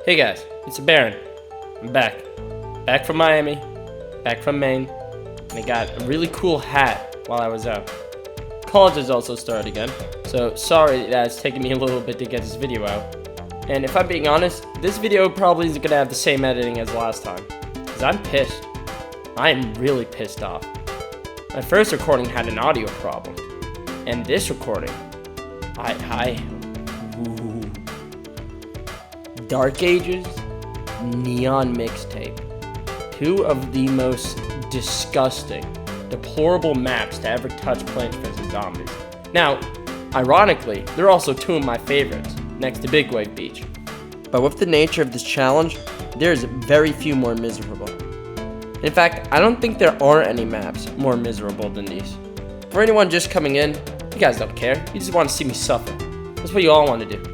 Hey guys, it's Baron. I'm back. Back from Miami, back from Maine, and I got a really cool hat while I was out. College has also started again, so sorry that it's taken me a little bit to get this video out. And if I'm being honest, this video probably isn't gonna have the same editing as last time, because I'm pissed. I am really pissed off. My first recording had an audio problem, and this recording, ooh. Dark Ages, Neon Mixtape. Two of the most disgusting, deplorable maps to ever touch Plants vs. Zombies. Now, ironically, they're also two of my favorites, next to Big Wave Beach. But with the nature of this challenge, there's very few more miserable. In fact, I don't think there are any maps more miserable than these. For anyone just coming in, you guys don't care. You just want to see me suffer. That's what you all want to do.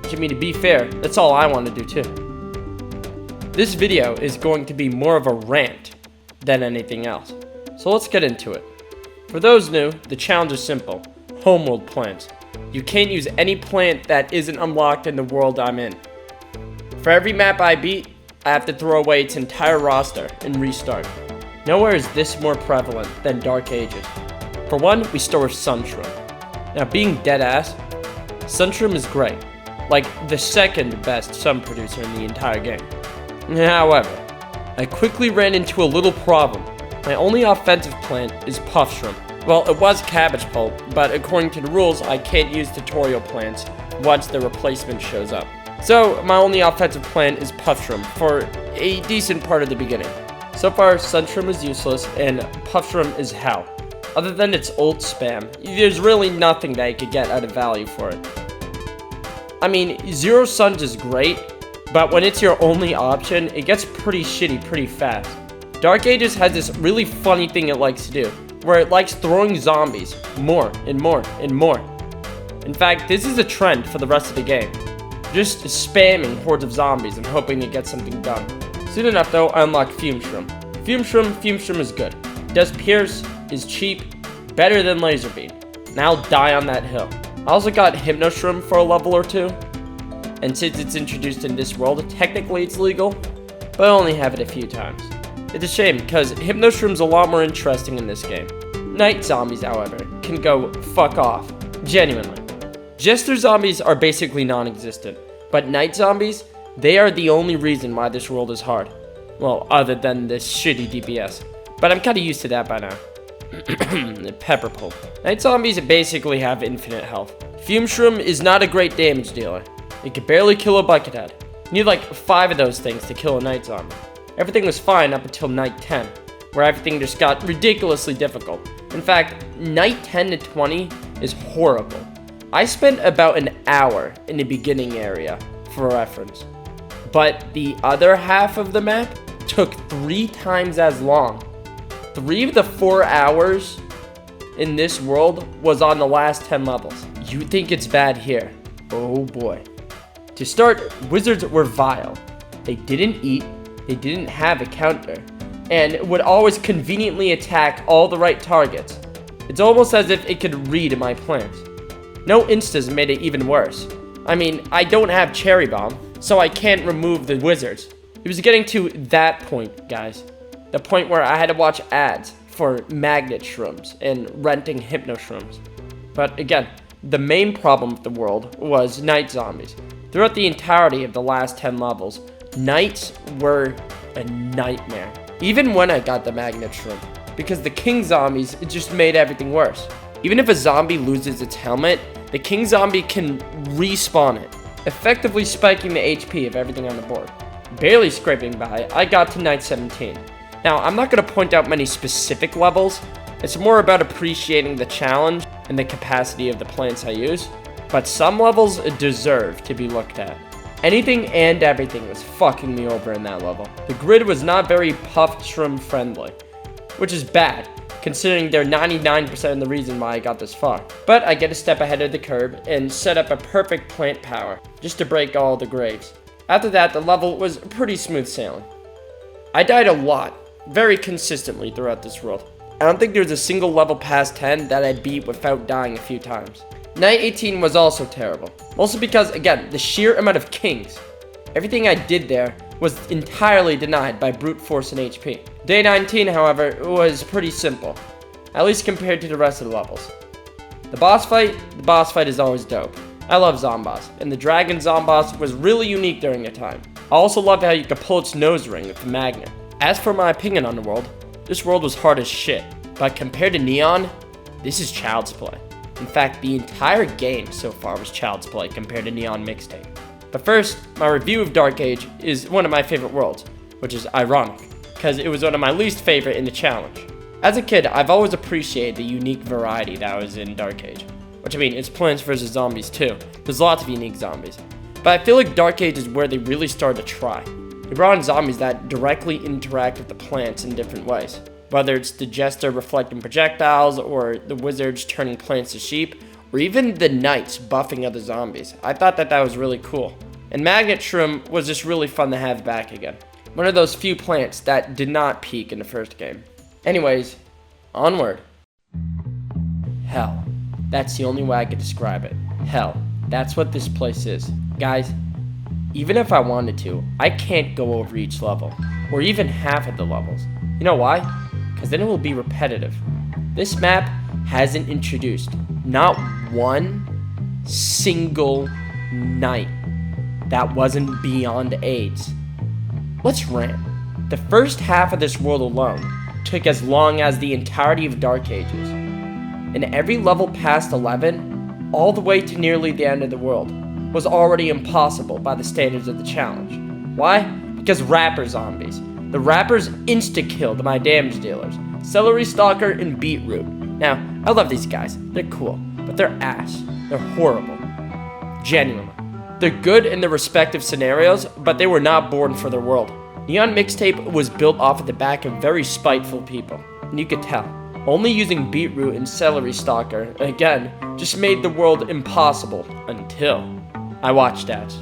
I mean, to be fair, that's all I want to do too. This video is going to be more of a rant than anything else. So let's get into it. For those new, the challenge is simple. Homeworld plants. You can't use any plant that isn't unlocked in the world I'm in. For every map I beat, I have to throw away its entire roster and restart. Nowhere is this more prevalent than Dark Ages. For one, we start with Sunshroom. Now, being dead ass, Sunshroom is great. Like the second best sun producer in the entire game. However, I quickly ran into a little problem. My only offensive plant is Puff Shroom. Well, it was Cabbage Pulp, but according to the rules, I can't use tutorial plants once the replacement shows up. So, my only offensive plant is Puff Shroom for a decent part of the beginning. So far, Sunshroom is useless, and Puff Shroom is hell. Other than its ult spam, there's really nothing that you could get out of value for it. I mean, Zero Suns is great, but when it's your only option, it gets pretty shitty pretty fast. Dark Ages has this really funny thing it likes to do, where it likes throwing zombies more and more and more. In fact, this is a trend for the rest of the game. Just spamming hordes of zombies and hoping to get something done. Soon enough though, I unlocked Fume Shroom. Fume Shroom is good. Does pierce, is cheap, better than Laser Beam. Now die on that hill. I also got Hypno Shroom for a level or two, and since it's introduced in this world, technically it's legal, but I only have it a few times. It's a shame, because Hypno Shroom's a lot more interesting in this game. Night zombies, however, can go fuck off. Genuinely. Jester zombies are basically non-existent, but night zombies, they are the only reason why this world is hard. Well, other than this shitty DPS, but I'm kinda used to that by now. Pepper Pulp. Night zombies basically have infinite health. Fume Shroom is not a great damage dealer. It can barely kill a Buckethead. You need like 5 of those things to kill a night zombie. Everything was fine up until night 10, where everything just got ridiculously difficult. In fact, night 10 to 20 is horrible. I spent about an hour in the beginning area, for reference. But the other half of the map took 3 times as long. 3 of the 4 hours in this world was on the last 10 levels. You think it's bad here? Oh boy. To start, wizards were vile. They didn't eat, they didn't have a counter, and would always conveniently attack all the right targets. It's almost as if it could read my plans. No instas made it even worse. I mean, I don't have Cherry Bomb, so I can't remove the wizards. It was getting to that point, guys. The point where I had to watch ads for magnet shrooms and renting Hypno Shrooms. But again, the main problem with the world was night zombies. Throughout the entirety of the last 10 levels, nights were a nightmare. Even when I got the magnet shroom, because the king zombies, it just made everything worse. Even if a zombie loses its helmet, the king zombie can respawn it, effectively spiking the HP of everything on the board. Barely scraping by, I got to night 17. Now, I'm not going to point out many specific levels. It's more about appreciating the challenge and the capacity of the plants I use. But some levels deserve to be looked at. Anything and everything was fucking me over in that level. The grid was not very Puff Shroom friendly, which is bad, considering they're 99% of the reason why I got this far. But I get a step ahead of the curve and set up a perfect plant power, just to break all the graves. After that, the level was pretty smooth sailing. I died a lot, very consistently throughout this world. I don't think there's a single level past 10 that I beat without dying a few times. Night 18 was also terrible. Mostly because, again, the sheer amount of kings. Everything I did there was entirely denied by brute force and HP. Day 19, however, was pretty simple, at least compared to the rest of the levels. The boss fight is always dope. I love Zomboss, and the Dragon Zomboss was really unique during the time. I also loved how you could pull its nose ring with the magnet. As for my opinion on the world, this world was hard as shit, but compared to Neon, this is child's play. In fact, the entire game so far was child's play compared to Neon Mixtape. But first, my review of Dark Age is one of my favorite worlds, which is ironic, because it was one of my least favorite in the challenge. As a kid, I've always appreciated the unique variety that was in Dark Age. Which, I mean, it's Plants vs. Zombies too. There's lots of unique zombies. But I feel like Dark Age is where they really started to try. They brought in zombies that directly interact with the plants in different ways. Whether it's the Jester reflecting projectiles, or the Wizards turning plants to sheep, or even the Knights buffing other zombies. I thought that was really cool. And Magnet Shroom was just really fun to have back again. One of those few plants that did not peak in the first game. Anyways, onward. Hell. That's the only way I could describe it. Hell, that's what this place is. Guys, even if I wanted to, I can't go over each level, or even half of the levels. You know why? Because then it will be repetitive. This map hasn't introduced not one single night that wasn't beyond AIDS. Let's ramp. The first half of this world alone took as long as the entirety of Dark Ages. And every level past 11, all the way to nearly the end of the world, was already impossible by the standards of the challenge. Why? Because rapper zombies. The rappers insta-killed my damage dealers, Celery Stalker and Beetroot. Now, I love these guys. They're cool, but they're ass. They're horrible. Genuinely. They're good in their respective scenarios, but they were not born for their world. Neon Mixtape was built off of the back of very spiteful people, and you could tell. Only using Beetroot and Celery Stalker, again, just made the world impossible until I watched ads.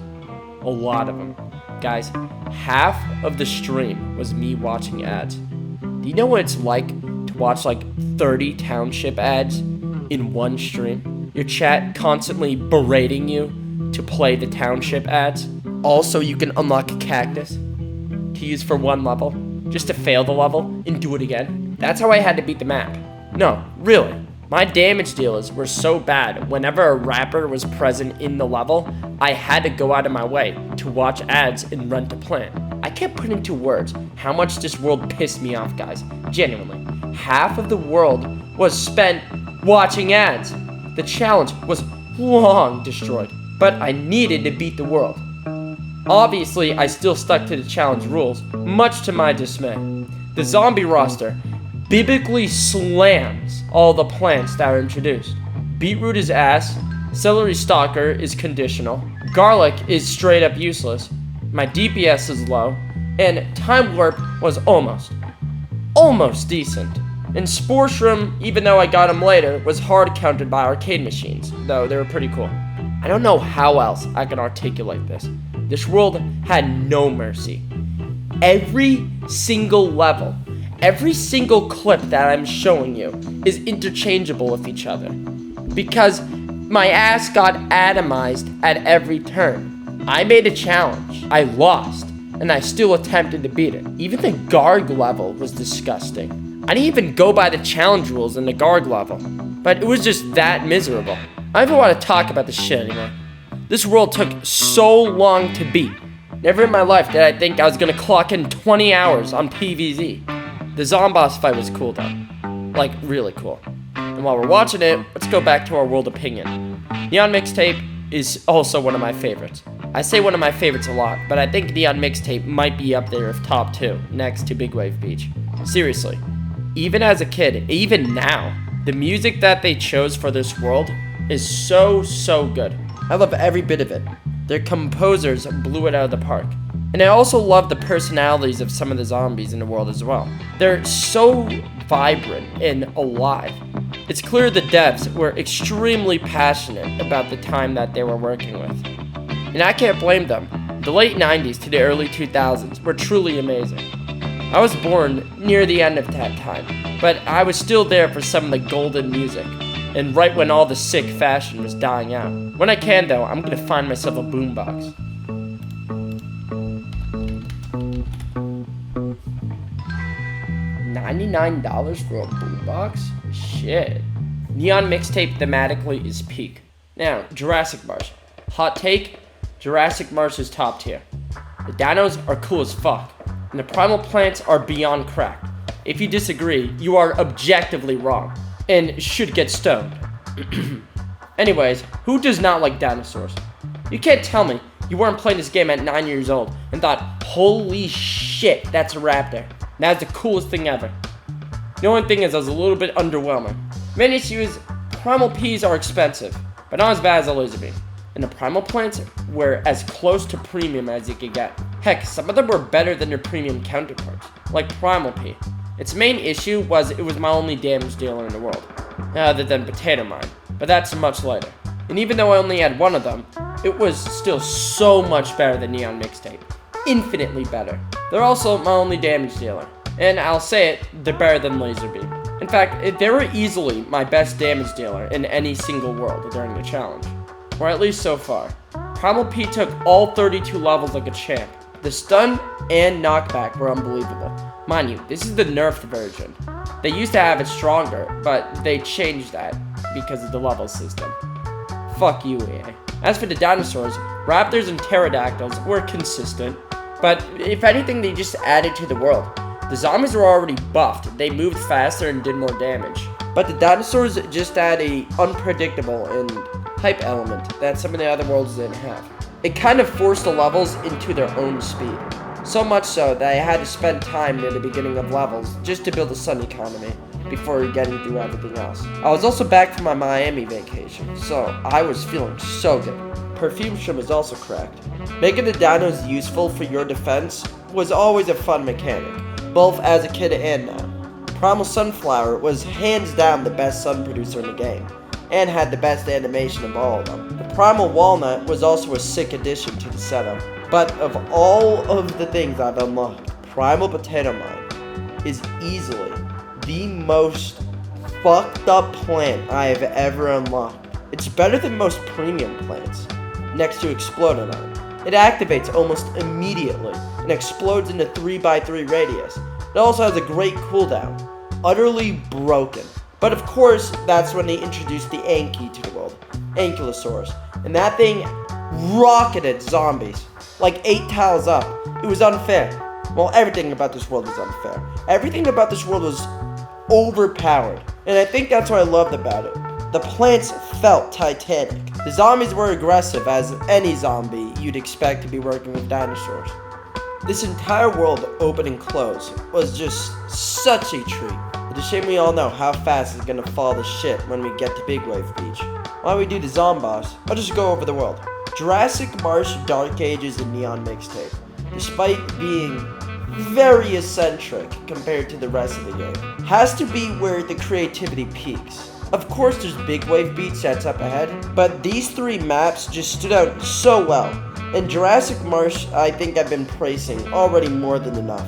A lot of them. Guys, half of the stream was me watching ads. Do you know what it's like to watch like 30 township ads in one stream? Your chat constantly berating you to play the township ads. Also, you can unlock a cactus to use for one level, just to fail the level and do it again. That's how I had to beat the map. No, really. My damage dealers were so bad, whenever a rapper was present in the level, I had to go out of my way to watch ads and rent a plant. I can't put into words how much this world pissed me off, guys. Genuinely. Half of the world was spent watching ads. The challenge was long destroyed, but I needed to beat the world. Obviously, I still stuck to the challenge rules, much to my dismay. The zombie roster biblically slams all the plants that are introduced. Beetroot is ass, Celery Stalker is conditional, Garlic is straight up useless, my DPS is low, and Time Warp was almost decent. And Spore Shroom, even though I got him later, was hard countered by arcade machines, though they were pretty cool. I don't know how else I can articulate this. This world had no mercy. Every single level, every single clip that I'm showing you is interchangeable with each other. Because my ass got atomized at every turn. I made a challenge, I lost, and I still attempted to beat it. Even the Garg level was disgusting. I didn't even go by the challenge rules in the Garg level, but it was just that miserable. I don't even want to talk about this shit anymore. This world took so long to beat. Never in my life did I think I was gonna clock in 20 hours on PvZ. The Zomboss fight was cool though. Like, really cool. And while we're watching it, let's go back to our world opinion. Neon Mixtape is also one of my favorites. I say one of my favorites a lot, but I think Neon Mixtape might be up there of top 2, next to Big Wave Beach. Seriously, even as a kid, even now, the music that they chose for this world is so good. I love every bit of it. Their composers blew it out of the park. And I also love the personalities of some of the zombies in the world as well. They're so vibrant and alive. It's clear the devs were extremely passionate about the time that they were working with. And I can't blame them. The late 90s to the early 2000s were truly amazing. I was born near the end of that time, but I was still there for some of the golden music, and right when all the sick fashion was dying out. When I can though, I'm gonna find myself a boombox. $99 for a boombox? Shit. Neon Mixtape thematically is peak. Now, Jurassic Marsh. Hot take, Jurassic Marsh is top tier. The dinos are cool as fuck, and the primal plants are beyond cracked. If you disagree, you are objectively wrong, and should get stoned. Anyways, who does not like dinosaurs? You can't tell me you weren't playing this game at 9 years old and thought, holy shit, that's a raptor. That's the coolest thing ever. The only thing is I was a little bit underwhelming. Main issue is primal peas are expensive, but not as bad as a laser beam. And the primal plants were as close to premium as you could get. Heck, some of them were better than their premium counterparts, like primal pea. Its main issue was it was my only damage dealer in the world, other than potato mine, but that's much later. And even though I only had one of them, it was still so much better than Neon Mixtape. Infinitely better. They're also my only damage dealer, and I'll say it, they're better than laser beam. In fact, they were easily my best damage dealer in any single world during the challenge. Or at least so far. Primal P took all 32 levels like a champ. The stun and knockback were unbelievable. Mind you, this is the nerfed version. They used to have it stronger, but they changed that because of the level system. Fuck you, EA. As for the dinosaurs, raptors and pterodactyls were consistent, but if anything, they just added to the world. The zombies were already buffed, they moved faster and did more damage. But the dinosaurs just add a unpredictable and hype element that some of the other worlds didn't have. It kind of forced the levels into their own speed. So much so that I had to spend time near the beginning of levels just to build a sun economy before getting through everything else. I was also back from my Miami vacation, so I was feeling so good. Perfume shroom is also cracked. Making the dinos useful for your defense was always a fun mechanic, both as a kid and now. Primal Sunflower was hands down the best sun producer in the game, and had the best animation of all of them. The Primal Walnut was also a sick addition to the setup. But of all of the things I've unlocked, Primal Potato Mine is easily the most fucked up plant I have ever unlocked. It's better than most premium plants, next to Explododon. It activates almost immediately and explodes in a 3x3 radius. It also has a great cooldown, utterly broken. But of course, that's when they introduced the Anki to the world, Ankylosaurus, and that thing rocketed zombies, like 8 tiles up. It was unfair. Well, everything about this world is unfair. Everything about this world was overpowered, and I think that's what I loved about it. The plants felt titanic. The zombies were aggressive as any zombie you'd expect to be working with dinosaurs. This entire world, open and close, was just such a treat. It's a shame we all know how fast it's gonna fall to shit when we get to Big Wave Beach. While we do the Zomboss, I'll just go over the world. Jurassic Marsh, Dark Ages, and Neon Mixtape. Despite being very eccentric compared to the rest of the game, has to be where the creativity peaks. Of course there's Big Wave Beach that's up ahead, but these 3 maps just stood out so well. And Jurassic Marsh, I think I've been praising already more than enough.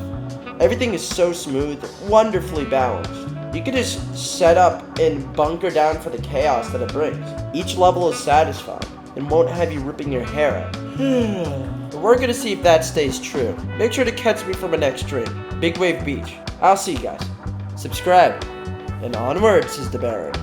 Everything is so smooth, wonderfully balanced. You can just set up and bunker down for the chaos that it brings. Each level is satisfying and won't have you ripping your hair out. But we're gonna see if that stays true. Make sure to catch me for my next stream, Big Wave Beach. I'll see you guys. Subscribe, and onward, says the Baron.